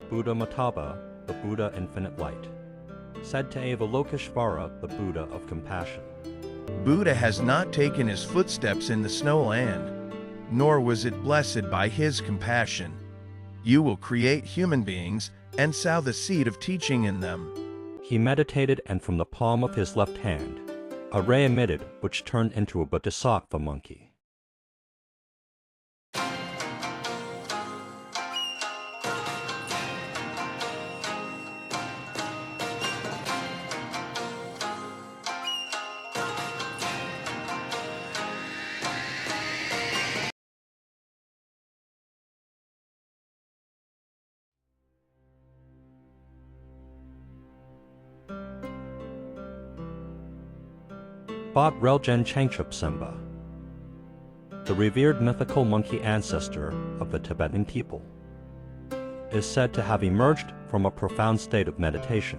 Buddha Mataba, the Buddha Infinite Light, said to Avalokiteshvara, the Buddha of Compassion. Buddha has not taken his footsteps in the snowland, nor was it blessed by his compassion. You will create human beings and sow the seed of teaching in them. He meditated, and from the palm of his left hand, a ray emitted which turned into a Bodhisattva monkey. Bot Relgen Changchup Semba, the revered mythical monkey ancestor of the Tibetan people, is said to have emerged from a profound state of meditation,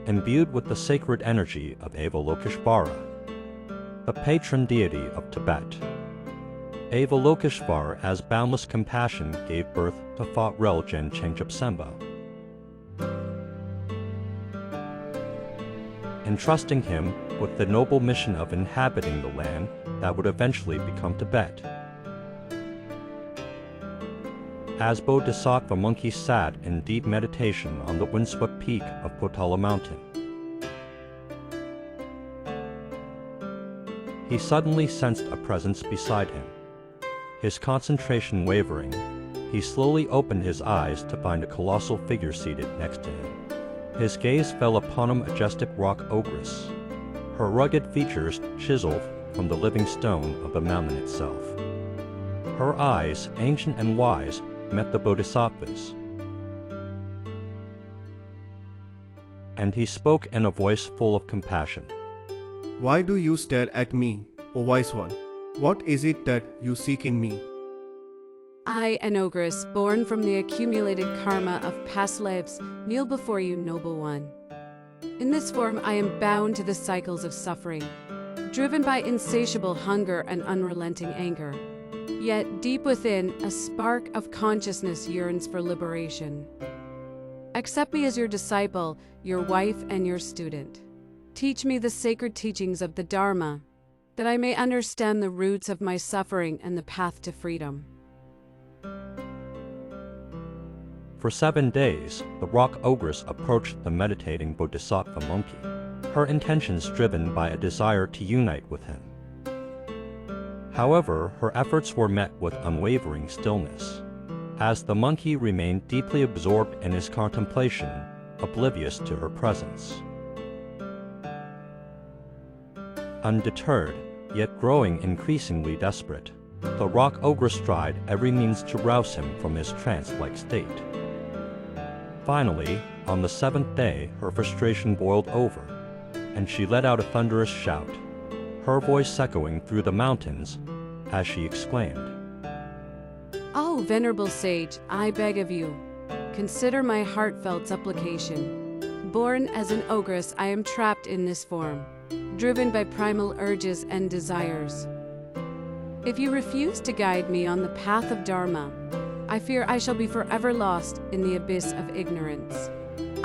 imbued with the sacred energy of Avalokiteshvara, the patron deity of Tibet. Avalokiteshvara, as boundless compassion, gave birth to Bot Relgen Changchup Semba, entrusting him with the noble mission of inhabiting the land that would eventually become Tibet. As Bodhisattva monkey sat in deep meditation on the windswept peak of Potala Mountain, he suddenly sensed a presence beside him. His concentration wavering, he slowly opened his eyes to find a colossal figure seated next to him. His gaze fell upon a majestic rock ogress, her rugged features chiseled from the living stone of the mountain itself. Her eyes, ancient and wise, met the Bodhisattva's, and he spoke in a voice full of compassion. Why do you stare at me, O wise one? What is it that you seek in me? I, an ogress, born from the accumulated karma of past lives, kneel before you, noble one. In this form, I am bound to the cycles of suffering, driven by insatiable hunger and unrelenting anger. Yet, deep within, a spark of consciousness yearns for liberation. Accept me as your disciple, your wife, and your student. Teach me the sacred teachings of the Dharma, that I may understand the roots of my suffering and the path to freedom. For 7 days, the rock ogress approached the meditating Bodhisattva monkey, her intentions driven by a desire to unite with him. However, her efforts were met with unwavering stillness, as the monkey remained deeply absorbed in his contemplation, oblivious to her presence. Undeterred, yet growing increasingly desperate, the rock ogress tried every means to rouse him from his trance-like state. Finally, on the 7th day, her frustration boiled over, and she let out a thunderous shout, her voice echoing through the mountains as she exclaimed, "Oh, venerable sage, I beg of you, consider my heartfelt supplication. Born as an ogress, I am trapped in this form, driven by primal urges and desires. If you refuse to guide me on the path of Dharma, I fear I shall be forever lost in the abyss of ignorance.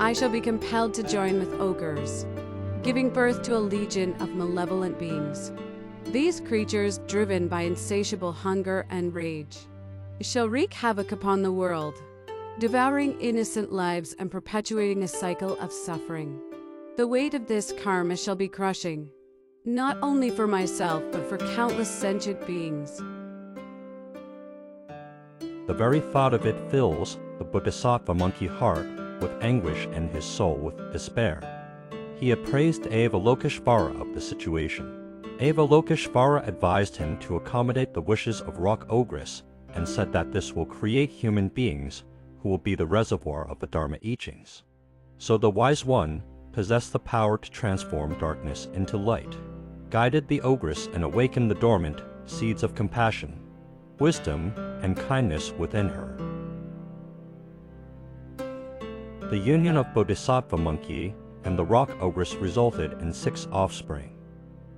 I shall be compelled to join with ogres, giving birth to a legion of malevolent beings. These creatures, driven by insatiable hunger and rage, shall wreak havoc upon the world, devouring innocent lives and perpetuating a cycle of suffering. The weight of this karma shall be crushing, not only for myself, but for countless sentient beings." The very thought of it fills the Bodhisattva monkey heart with anguish and his soul with despair. He appraised Avalokiteshvara of the situation. Avalokiteshvara advised him to accommodate the wishes of rock ogress and said that this will create human beings who will be the reservoir of the Dharma teachings. So the wise one possessed the power to transform darkness into light, guided the ogress and awakened the dormant seeds of compassion, wisdom, and kindness within her. The union of Bodhisattva monkey and the rock ogress resulted in 6 offspring,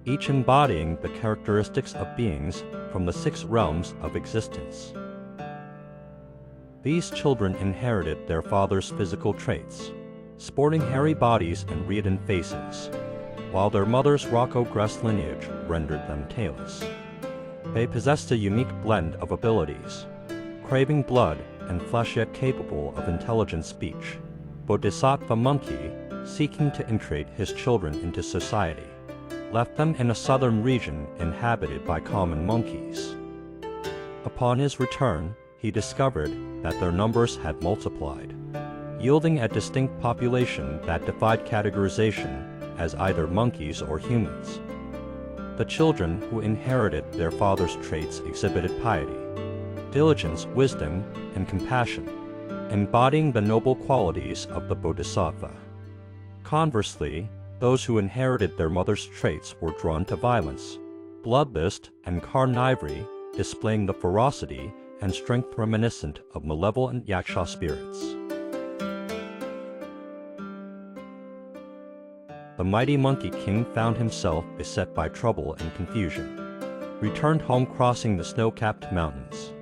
each embodying the characteristics of beings from the 6 realms of existence. These children inherited their father's physical traits, sporting hairy bodies and wreathen faces, while their mother's rock Ogress lineage rendered them tailless. They possessed a unique blend of abilities, craving blood and flesh yet capable of intelligent speech. Bodhisattva monkey, seeking to integrate his children into society, left them in a southern region inhabited by common monkeys. Upon his return, he discovered that their numbers had multiplied, yielding a distinct population that defied categorization as either monkeys or humans. The children who inherited their father's traits exhibited piety, diligence, wisdom, and compassion, embodying the noble qualities of the Bodhisattva. Conversely, those who inherited their mother's traits were drawn to violence, bloodlust, and carnivory, displaying the ferocity and strength reminiscent of malevolent yaksha spirits. The mighty Monkey King found himself beset by trouble and confusion, returned home crossing the snow-capped mountains.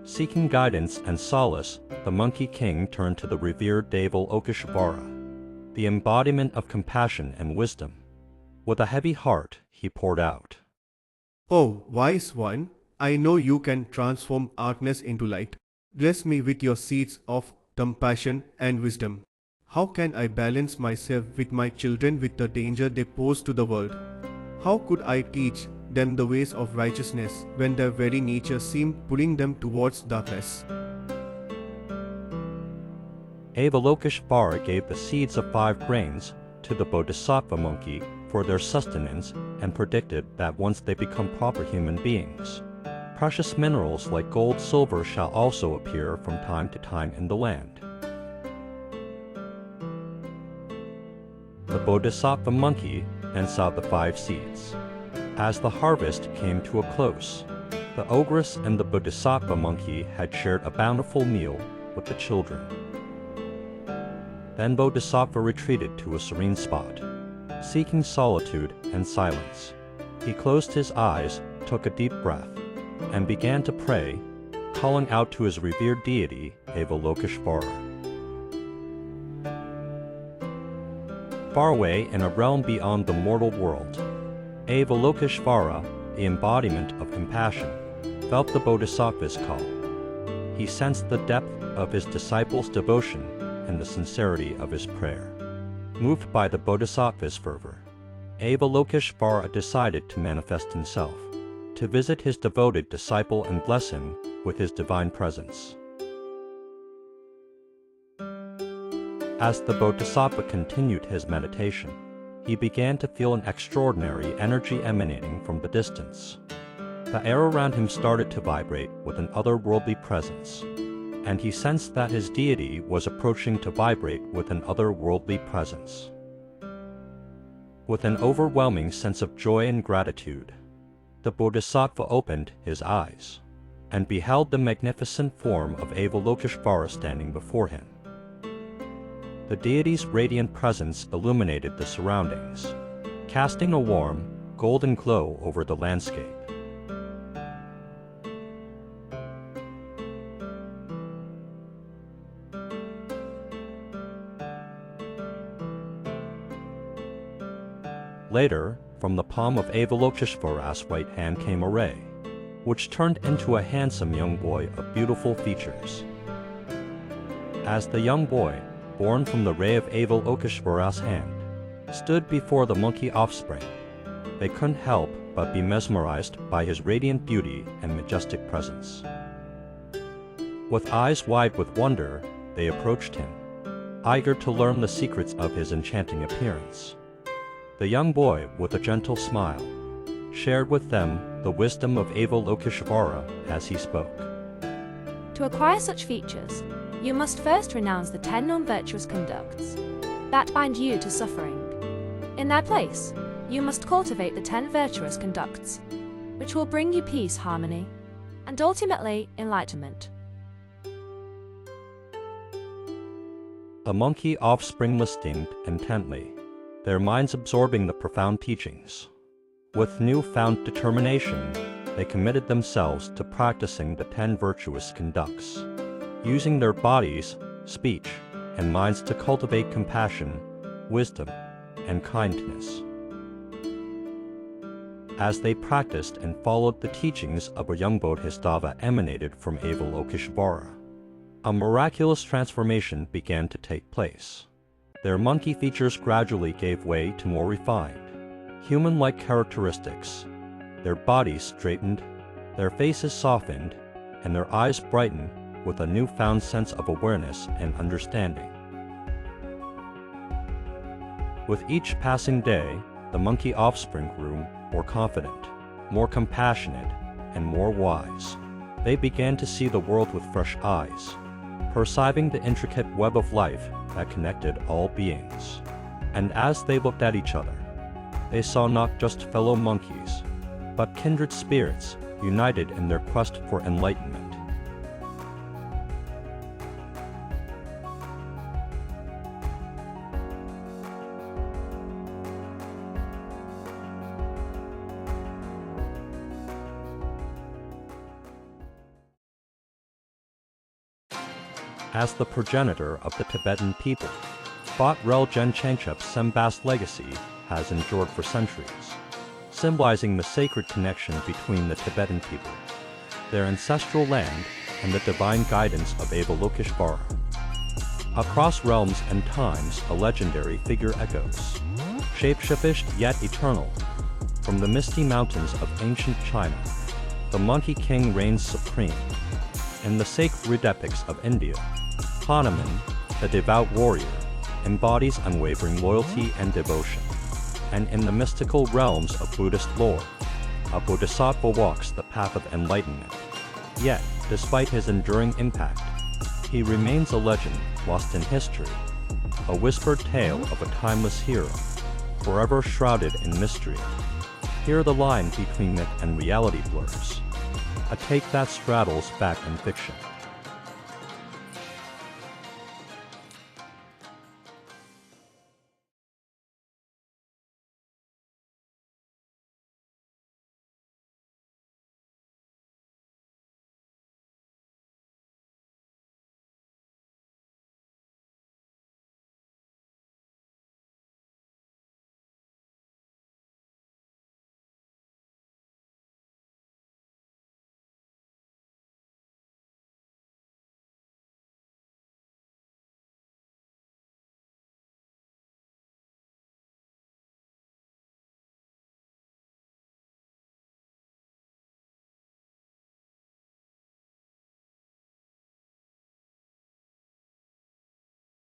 Seeking guidance and solace, the Monkey King turned to the revered Avalokiteshvara, the embodiment of compassion and wisdom. With a heavy heart, he poured out, Oh, wise one, I know you can transform darkness into light. Bless me with your seeds of compassion and wisdom. How can I balance myself with my children with the danger they pose to the world? How could I teach them the ways of righteousness when their very nature seemed pulling them towards darkness? Avalokiteshvara gave the seeds of 5 grains to the Bodhisattva monkey for their sustenance and predicted that once they become proper human beings, precious minerals like gold, silver shall also appear from time to time in the land. The Bodhisattva monkey then saw the 5 seeds. As the harvest came to a close, the Ogress and the Bodhisattva monkey had shared a bountiful meal with the children. Then Bodhisattva retreated to a serene spot, seeking solitude and silence. He closed his eyes, took a deep breath, and began to pray, calling out to his revered deity, Avalokiteshvara. Far away in a realm beyond the mortal world, Avalokiteshvara, the embodiment of compassion, felt the Bodhisattva's call. He sensed the depth of his disciples' devotion and the sincerity of his prayer. Moved by the Bodhisattva's fervor, Avalokiteshvara decided to manifest himself, to visit his devoted disciple and bless him with his divine presence. As the Bodhisattva continued his meditation, he began to feel an extraordinary energy emanating from the distance. The air around him started to vibrate with an otherworldly presence, and he sensed that his deity was approaching to vibrate with an otherworldly presence. With an overwhelming sense of joy and gratitude, the Bodhisattva opened his eyes and beheld the magnificent form of Avalokiteshvara standing before him. The deity's radiant presence illuminated the surroundings, casting a warm, golden glow over the landscape. Later, from the palm of Avalokiteshvara's right hand came a ray, which turned into a handsome young boy of beautiful features. As the young boy, born from the ray of Avalokiteshvara's hand, stood before the monkey offspring, they couldn't help but be mesmerized by his radiant beauty and majestic presence. With eyes wide with wonder, they approached him, eager to learn the secrets of his enchanting appearance. The young boy, with a gentle smile, shared with them the wisdom of Avalokiteshvara as he spoke. To acquire such features, you must first renounce the 10 non-virtuous conducts that bind you to suffering. In their place, you must cultivate the 10 virtuous conducts, which will bring you peace, harmony, and ultimately enlightenment. The monkey offspring listened intently, their minds absorbing the profound teachings. With newfound determination, they committed themselves to practicing the 10 virtuous conducts, using their bodies, speech, and minds to cultivate compassion, wisdom, and kindness. As they practiced and followed the teachings of a young Bodhisattva emanated from Avalokiteshvara, a miraculous transformation began to take place. Their monkey features gradually gave way to more refined, human-like characteristics. Their bodies straightened, their faces softened, and their eyes brightened with a newfound sense of awareness and understanding. With each passing day, the monkey offspring grew more confident, more compassionate, and more wise. They began to see the world with fresh eyes, perceiving the intricate web of life that connected all beings. And as they looked at each other, they saw not just fellow monkeys, but kindred spirits united in their quest for enlightenment. As the progenitor of the Tibetan people, Phot Rel Gen Changchep's Sembast legacy has endured for centuries, symbolizing the sacred connection between the Tibetan people, their ancestral land, and the divine guidance of Avalokiteshvara. Across realms and times, a legendary figure echoes, shape-shifted yet eternal. From the misty mountains of ancient China, the Monkey King reigns supreme. In the sacred epics of India, Hanuman, the devout warrior, embodies unwavering loyalty and devotion. And in the mystical realms of Buddhist lore, a Bodhisattva walks the path of enlightenment. Yet, despite his enduring impact, he remains a legend lost in history, a whispered tale of a timeless hero, forever shrouded in mystery. Here the line between myth and reality blurs, a take that straddles fact and fiction.